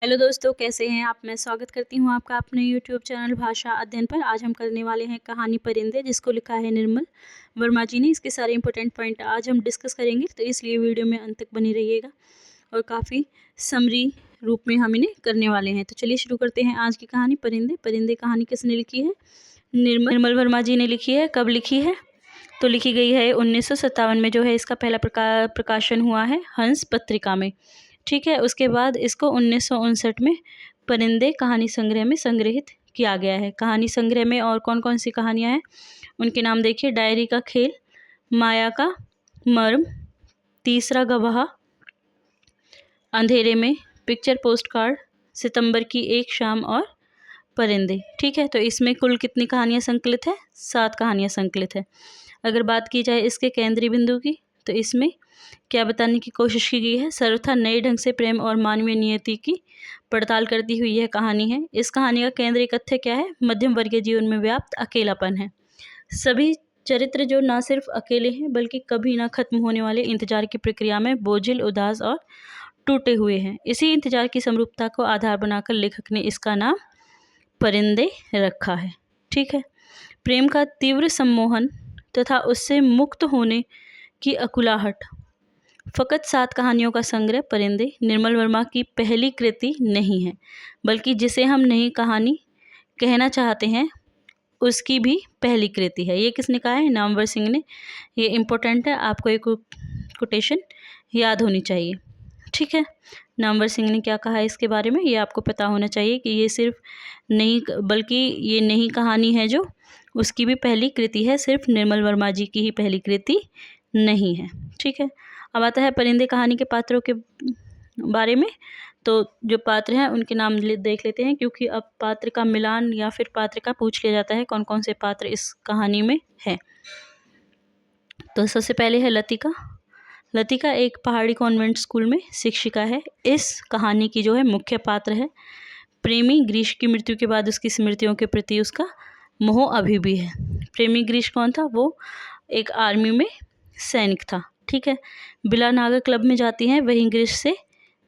Hello दोस्तों, कैसे हैं आप। मैं स्वागत करती हूं आपका अपने यूट्यूब चैनल भाषा अध्ययन पर। आज हम करने वाले हैं कहानी परिंदे, जिसको लिखा है निर्मल वर्मा जी ने। इसके सारे इंपॉर्टेंट पॉइंट आज हम डिस्कस करेंगे, तो इसलिए वीडियो में अंत तक बनी रहिएगा और काफ़ी समरी रूप में हम इन्हें करने वाले हैं। तो चलिए शुरू करते हैं आज की कहानी परिंदे। परिंदे कहानी किसने लिखी है? निर्मल वर्मा जी ने लिखी है। कब लिखी है? तो लिखी गई है 1957 में जो है इसका पहला प्रकाशन हुआ है हंस पत्रिका में। ठीक है, उसके बाद इसको 1959 में परिंदे कहानी संग्रह में संग्रहित किया गया है। कहानी संग्रह में और कौन कौन सी कहानियाँ हैं उनके नाम देखिए। डायरी का खेल, माया का मर्म, तीसरा गवाह, अंधेरे में, पिक्चर पोस्ट कार्ड, सितंबर की एक शाम और परिंदे। ठीक है, तो इसमें कुल कितनी कहानियाँ संकलित है? 7 कहानियाँ संकलित है। अगर बात की जाए इसके केंद्रीय बिंदु की, तो इसमें क्या बताने की कोशिश की गई है? सर्वथा नए ढंग से प्रेम और मानवीय नियति की पड़ताल करती हुई यह कहानी है। इस कहानी का केंद्रीय तथ्य क्या है? मध्यम वर्गीय जीवन में व्याप्त अकेलापन है। सभी चरित्र जो न सिर्फ अकेले हैं बल्कि कभी ना खत्म होने वाले इंतजार की प्रक्रिया में बोझिल, उदास और टूटे हुए हैं। इसी इंतजार की समरूपता को आधार बनाकर लेखक ने इसका नाम परिंदे रखा है। ठीक है, प्रेम का तीव्र सम्मोहन तथा उससे मुक्त होने की अकुलाहट। फ़कत 7 कहानियों का संग्रह परिंदे निर्मल वर्मा की पहली कृति नहीं है, बल्कि जिसे हम नई कहानी कहना चाहते हैं उसकी भी पहली कृति है। ये किसने कहा है? नामवर सिंह ने। ये इम्पोर्टेंट है, आपको एक कोटेशन याद होनी चाहिए। ठीक है, नामवर सिंह ने क्या कहा है इसके बारे में, ये आपको पता होना चाहिए कि ये सिर्फ नई बल्कि ये नई कहानी है जो उसकी भी पहली कृति है, सिर्फ निर्मल वर्मा जी की ही पहली कृति नहीं है। ठीक है, अब आता है परिंदे कहानी के पात्रों के बारे में। तो जो पात्र हैं उनके नाम देख लेते हैं, क्योंकि अब पात्र का मिलान या फिर पात्र का पूछ लिया जाता है कौन कौन से पात्र इस कहानी में है। तो सबसे पहले है लतिका। लतिका एक पहाड़ी कॉन्वेंट स्कूल में शिक्षिका है। इस कहानी की जो है मुख्य पात्र है प्रेमी। ग्रीश की मृत्यु के बाद उसकी स्मृतियों के प्रति उसका मोह अभी भी है। प्रेमी ग्रीश कौन था? वो एक आर्मी में सैनिक था। ठीक है, बिला नागा क्लब में जाती है, वहीं ग्रीश से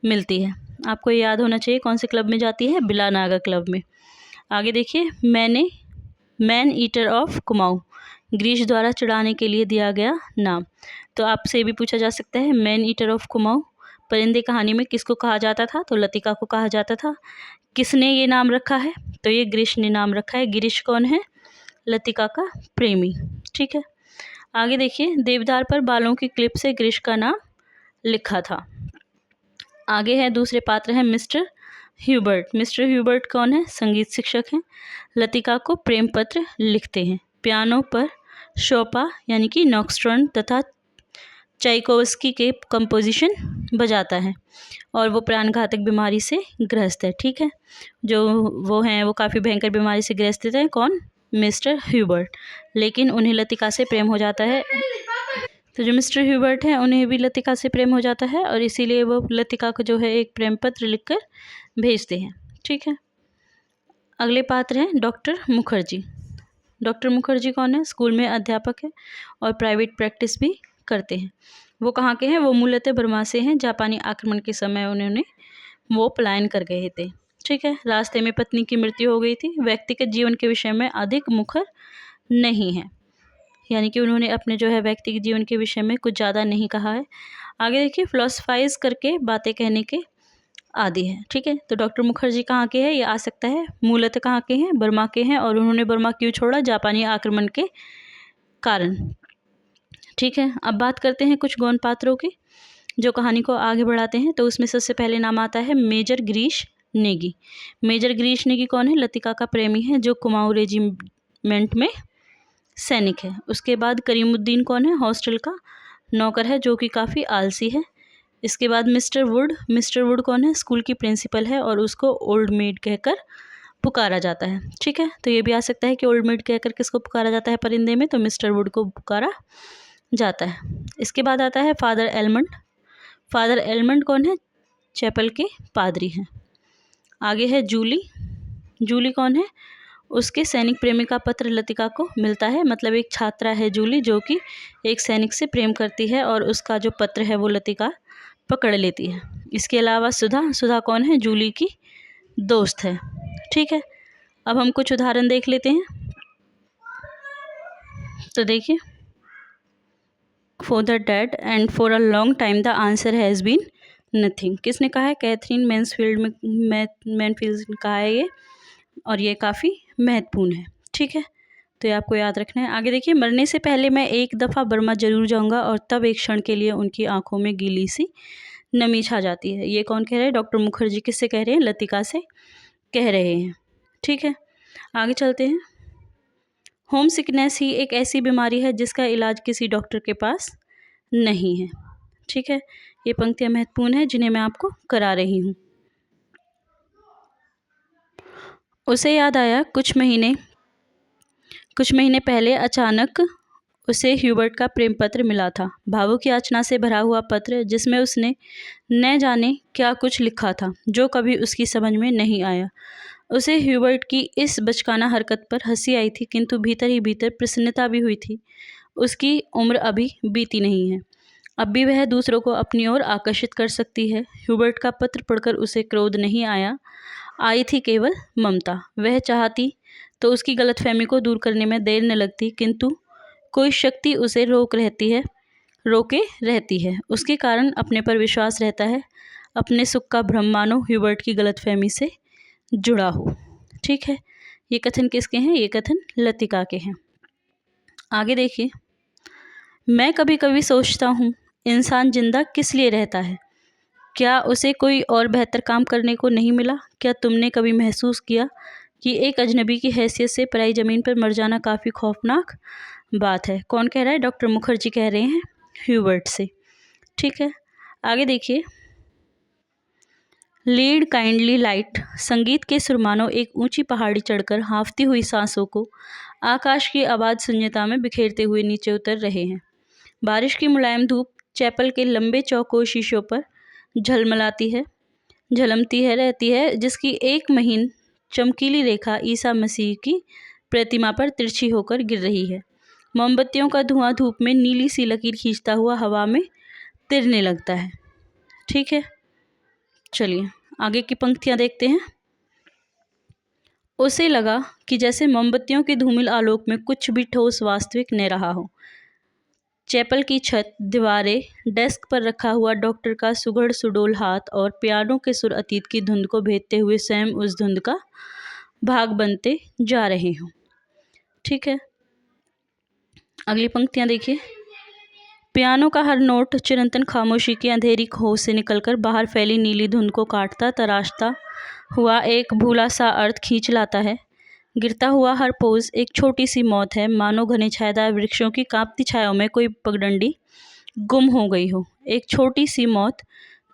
मिलती है। आपको याद होना चाहिए कौन से क्लब में जाती है? बिला नागा क्लब में। आगे देखिए, man eater of Kumaon, Girish द्वारा चिढ़ाने के लिए दिया गया नाम। तो आपसे भी पूछा जा सकता है मैन ईटर ऑफ कुमाऊं परिंदे कहानी में किसको कहा जाता था? तो लतिका को कहा जाता था। किसने ये नाम रखा है? तो ये ग्रीश ने नाम रखा है। गिरीश कौन है? लतिका का प्रेमी। ठीक है, आगे देखिए, देवदार पर बालों की क्लिप से ग्रीश का नाम लिखा था। आगे है दूसरे पात्र हैं मिस्टर ह्यूबर्ट। मिस्टर ह्यूबर्ट कौन है? संगीत शिक्षक हैं। लतिका को प्रेम पत्र लिखते हैं। पियानो पर शोपा यानी कि नॉक्स्ट्रॉन तथा चाइकोवस्की के कंपोजिशन बजाता है और वो प्राणघातक बीमारी से ग्रस्त है। ठीक है, जो वो हैं वो काफ़ी भयंकर बीमारी से ग्रस्त हैं। कौन? Mister Hubert. लेकिन उन्हें लतिका से प्रेम हो जाता है। तो जो मिस्टर ह्यूबर्ट हैं उन्हें भी लतिका से प्रेम हो जाता है और इसीलिए वो लतिका को जो है एक प्रेम पत्र लिखकर भेजते हैं। ठीक है, अगले पात्र हैं डॉक्टर मुखर्जी। डॉक्टर मुखर्जी कौन है? स्कूल में अध्यापक है और प्राइवेट प्रैक्टिस भी करते हैं। वो कहाँ के हैं? वो मूलतः बर्मा से हैं। जापानी आक्रमण के समय उन्होंने वो पलायन कर गए थे। ठीक है, रास्ते में पत्नी की मृत्यु हो गई थी। व्यक्तिगत जीवन के विषय में अधिक मुखर नहीं है, यानी कि उन्होंने अपने जो है व्यक्तिगत जीवन के विषय में कुछ ज़्यादा नहीं कहा है। आगे देखिए, फिलोसफाइज करके बातें कहने के आदि है। ठीक है, तो डॉक्टर मुखर्जी कहाँ के हैं? ये आ सकता है मूलतः कहाँ के हैं? बर्मा के हैं। और उन्होंने बर्मा क्यों छोड़ा? जापानी आक्रमण के कारण। ठीक है, अब बात करते हैं कुछ गौण पात्रों की जो कहानी को आगे बढ़ाते हैं। तो उसमें सबसे पहले नाम आता है मेजर ग्रीश नेगी। मेजर ग्रीश नेगी कौन है? लतिका का प्रेमी है जो कुमाऊं रेजिमेंट में सैनिक है। उसके बाद करीमुद्दीन कौन है? हॉस्टल का नौकर है जो कि काफ़ी आलसी है। इसके बाद मिस्टर वुड। मिस्टर वुड कौन है? स्कूल की प्रिंसिपल है और उसको ओल्ड मेड कहकर पुकारा जाता है। ठीक है, तो ये भी आ सकता है कि ओल्ड मेड कहकर किसको पुकारा जाता है परिंदे में? तो मिस्टर वुड को पुकारा जाता है। इसके बाद आता है फादर एलमंड। फादर एलमंड कौन है? चैपल के पादरी हैं। आगे है जूली। जूली कौन है? उसके सैनिक प्रेमी का पत्र लतिका को मिलता है। मतलब एक छात्रा है जूली जो कि एक सैनिक से प्रेम करती है और उसका जो पत्र है वो लतिका पकड़ लेती है। इसके अलावा सुधा कौन है? जूली की दोस्त है। ठीक है, अब हम कुछ उदाहरण देख लेते हैं। तो देखिए, for the dead end for a long time the answer has been nothing. किसने कहा है? कैथरीन मैनफील्ड ने कहा है ये, और ये काफ़ी महत्वपूर्ण है। ठीक है, तो ये आपको याद रखना है। आगे देखिए, मरने से पहले मैं एक दफ़ा बर्मा ज़रूर जाऊंगा और तब एक क्षण के लिए उनकी आंखों में गीली सी नमी छा जाती है। ये कौन कह रहे हैं? डॉक्टर मुखर्जी। किससे कह रहे हैं? लतिका से कह रहे हैं। ठीक है, आगे चलते हैं। होम सिकनेस ही एक ऐसी बीमारी है जिसका इलाज किसी डॉक्टर के पास नहीं है। ठीक है, ये पंक्तियाँ महत्वपूर्ण है जिन्हें मैं आपको करा रही हूँ। उसे याद आया कुछ महीने पहले अचानक उसे ह्यूबर्ट का प्रेम पत्र मिला था। भावुक याचना से भरा हुआ पत्र जिसमें उसने न जाने क्या कुछ लिखा था जो कभी उसकी समझ में नहीं आया। उसे ह्यूबर्ट की इस बचकाना हरकत पर हंसी आई थी, किंतु भीतर ही भीतर प्रसन्नता भी हुई थी। उसकी उम्र अभी बीती नहीं है, अब भी वह दूसरों को अपनी ओर आकर्षित कर सकती है। ह्यूबर्ट का पत्र पढ़कर उसे क्रोध नहीं आया, आई थी केवल ममता। वह चाहती तो उसकी गलतफहमी को दूर करने में देर न लगती, किंतु कोई शक्ति उसे रोके रहती है। उसके कारण अपने पर विश्वास रहता है। अपने सुख का भ्रम मानो ह्यूबर्ट की गलतफहमी से जुड़ा हो। ठीक है, ये कथन किसके हैं? ये कथन लतिका के हैं। आगे देखिए, मैं कभी कभी सोचता हूँ इंसान जिंदा किस लिए रहता है? क्या उसे कोई और बेहतर काम करने को नहीं मिला? क्या तुमने कभी महसूस किया कि एक अजनबी की हैसियत से पराई ज़मीन पर मर जाना काफ़ी खौफनाक बात है? कौन कह रहा है? डॉक्टर मुखर्जी कह रहे हैं ह्यूबर्ट से। ठीक है, आगे देखिए, लीड काइंडली लाइट। संगीत के सुरमानो एक ऊंची पहाड़ी चढ़कर हाँफती हुई सांसों को आकाश की आबाद शून्यता में बिखेरते हुए नीचे उतर रहे हैं। बारिश की मुलायम धूप चैपल के लंबे चौकोर शीशों पर झलमती है रहती है, जिसकी एक महीन चमकीली रेखा ईसा मसीह की प्रतिमा पर तिरछी होकर गिर रही है। मोमबत्तियों का धुआं धूप में नीली सी लकीर खींचता हुआ हवा में तिरने लगता है। ठीक है, चलिए आगे की पंक्तियां देखते हैं। उसे लगा कि जैसे मोमबत्तियों के धूमिल आलोक में कुछ भी ठोस वास्तविक न रहा हो। चैपल की छत, दीवारें, डेस्क पर रखा हुआ डॉक्टर का सुघड़ सुडोल हाथ और पियानो के सुर अतीत की धुंध को भेदते हुए स्वयं उस धुंध का भाग बनते जा रहे हों। ठीक है, अगली पंक्तियां देखिए। पियानो का हर नोट चिरंतन खामोशी की अंधेरी खो से निकलकर बाहर फैली नीली धुंध को काटता तराशता हुआ एक भूला सा अर्थ खींच लाता है। गिरता हुआ हर पोज एक छोटी सी मौत है, मानो घने छायादार वृक्षों की कांपती छायाओं में कोई पगडंडी गुम हो गई हो। एक छोटी सी मौत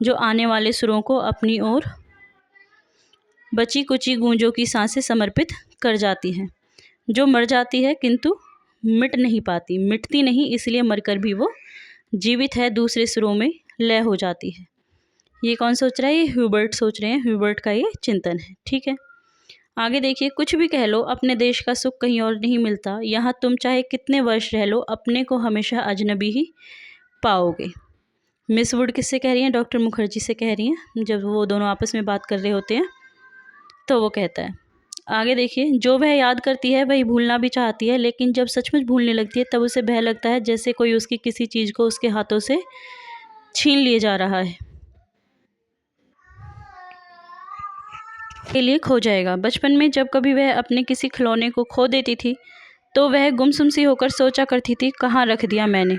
जो आने वाले सुरों को अपनी ओर बची कुची गूंजों की सांसें समर्पित कर जाती है, जो मर जाती है किंतु मिट नहीं पाती। मिटती नहीं, इसलिए मरकर भी वो जीवित है, दूसरे सुरों में लय हो जाती है। ये कौन सोच रहा है? ये ह्यूबर्ट सोच रहे हैं। ह्यूबर्ट का ये चिंतन है। ठीक है, आगे देखिए। कुछ भी कह लो, अपने देश का सुख कहीं और नहीं मिलता। यहाँ तुम चाहे कितने वर्ष रह लो, अपने को हमेशा अजनबी ही पाओगे। मिस वुड किससे कह रही हैं? डॉक्टर मुखर्जी से कह रही हैं। जब वो दोनों आपस में बात कर रहे होते हैं तो वो कहता है। आगे देखिए, जो वह याद करती है वही भूलना भी चाहती है, लेकिन जब सचमुच भूलने लगती है तब उसे भय लगता है जैसे कोई उसकी किसी चीज़ को उसके हाथों से छीन लिए जा रहा है, के लिए खो जाएगा। बचपन में जब कभी वह अपने किसी खिलौने को खो देती थी तो वह गुमसुम सी होकर सोचा करती थी, कहाँ रख दिया मैंने।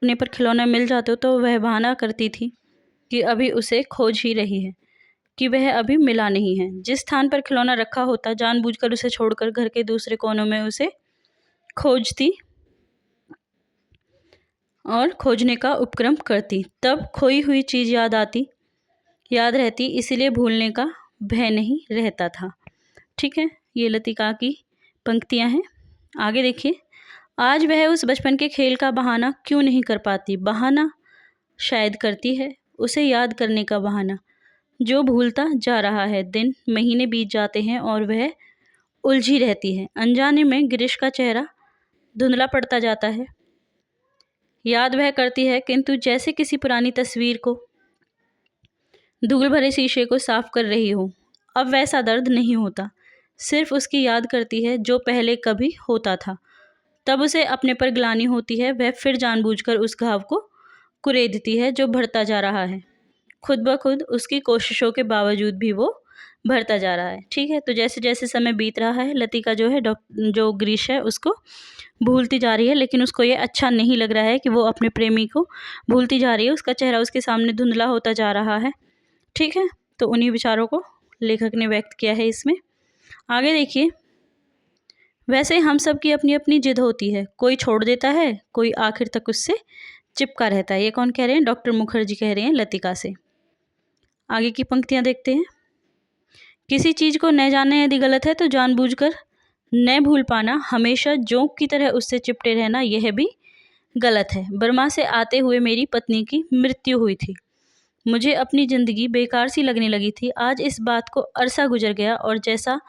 अपने पर खिलौना मिल जाते तो वह बहाना करती थी कि अभी उसे खोज ही रही है, कि वह अभी मिला नहीं है। जिस स्थान पर खिलौना रखा होता जानबूझकर उसे छोड़कर घर के दूसरे कोनों में उसे खोजती और खोजने का उपक्रम करती। तब खोई हुई चीज़ याद रहती, इसलिए भूलने का भय नहीं रहता था। ठीक है, ये लतिका की पंक्तियां हैं। आगे देखिए। आज वह उस बचपन के खेल का बहाना क्यों नहीं कर पाती? बहाना शायद करती है, उसे याद करने का बहाना, जो भूलता जा रहा है। दिन महीने बीत जाते हैं और वह उलझी रहती है। अनजाने में गिरीश का चेहरा धुंधला पड़ता जाता है। याद वह करती है, किंतु जैसे किसी पुरानी तस्वीर को धूल भरे शीशे को साफ कर रही हो। अब वैसा दर्द नहीं होता, सिर्फ उसकी याद करती है जो पहले कभी होता था। तब उसे अपने पर ग्लानि होती है, वह फिर जानबूझकर उस घाव को कुरेदती है जो बढ़ता जा रहा है। खुद ब खुद उसकी कोशिशों के बावजूद भी वो बढ़ता जा रहा है। ठीक है, तो जैसे जैसे समय बीत रहा है, लतिका जो है जो ग्रीश है उसको भूलती जा रही है, लेकिन उसको ये अच्छा नहीं लग रहा है कि वो अपने प्रेमी को भूलती जा रही है। उसका चेहरा उसके सामने धुंधला होता जा रहा है। ठीक है, तो उन्हीं विचारों को लेखक ने व्यक्त किया है इसमें। आगे देखिए, वैसे हम सब की अपनी अपनी जिद होती है, कोई छोड़ देता है, कोई आखिर तक उससे चिपका रहता है। ये कौन कह रहे हैं? डॉक्टर मुखर्जी कह रहे हैं लतिका से। आगे की पंक्तियां देखते हैं। किसी चीज़ को न जाने यदि गलत है तो जानबूझकर न भूल पाना, हमेशा जोंक की तरह उससे चिपटे रहना, यह भी गलत है। बर्मा से आते हुए मेरी पत्नी की मृत्यु हुई थी। मुझे अपनी ज़िंदगी बेकार सी लगने लगी थी। आज इस बात को अरसा गुजर गया और जैसा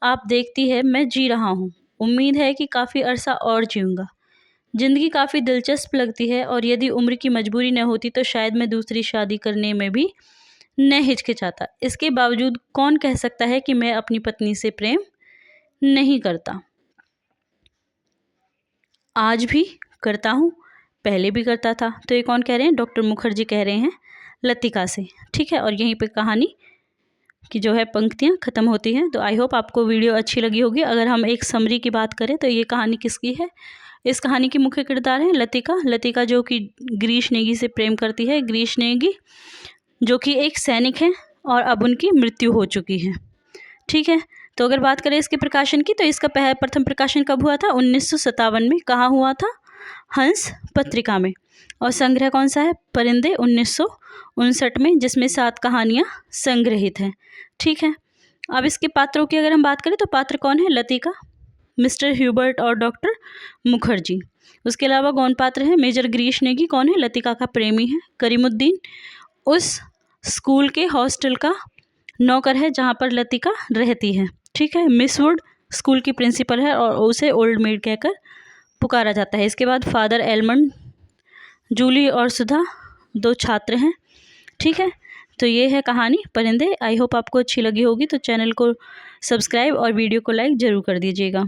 आप देखती है मैं जी रहा हूँ। उम्मीद है कि काफ़ी अरसा और जीऊँगा। ज़िंदगी काफ़ी दिलचस्प लगती है और यदि उम्र की मजबूरी न होती तो शायद मैं दूसरी शादी करने में भी न हिचकिचाता। इसके बावजूद कौन कह सकता है कि मैं अपनी पत्नी से प्रेम नहीं करता। आज भी करता हूँ, पहले भी करता था। तो ये कौन कह रहे हैं? डॉक्टर मुखर्जी कह रहे हैं लतिका से। ठीक है, और यहीं पे कहानी की जो है पंक्तियाँ ख़त्म होती हैं। तो आई होप आपको वीडियो अच्छी लगी होगी। अगर हम एक समरी की बात करें तो ये कहानी किसकी है? इस कहानी की मुख्य किरदार है लतिका। लतिका जो कि ग्रीश नेगी से प्रेम करती है। ग्रीश नेगी जो कि एक सैनिक है और अब उनकी मृत्यु हो चुकी है। ठीक है, तो अगर बात करें इसके प्रकाशन की, तो इसका प्रथम प्रकाशन कब हुआ था? 1957 में। कहाँ हुआ था? हंस पत्रिका में। और संग्रह कौन सा है? परिंदे 1959 में, जिसमें 7 कहानियाँ संग्रहित हैं। ठीक है, अब इसके पात्रों की अगर हम बात करें तो पात्र कौन है? लतिका, मिस्टर ह्यूबर्ट और डॉक्टर मुखर्जी। उसके अलावा कौन पात्र है? मेजर ग्रीश नेगी कौन है? लतिका का प्रेमी है। करीमुद्दीन उस स्कूल के हॉस्टल का नौकर है जहाँ पर लतिका रहती है। ठीक है, मिस वुड स्कूल की प्रिंसिपल है और उसे ओल्ड मेड कहकर पुकारा जाता है। इसके बाद फादर एलमंड, जूली और सुधा 2 छात्र हैं। ठीक है, तो ये है कहानी परिंदे। आई होप आपको अच्छी लगी होगी। तो चैनल को सब्सक्राइब और वीडियो को लाइक ज़रूर कर दीजिएगा।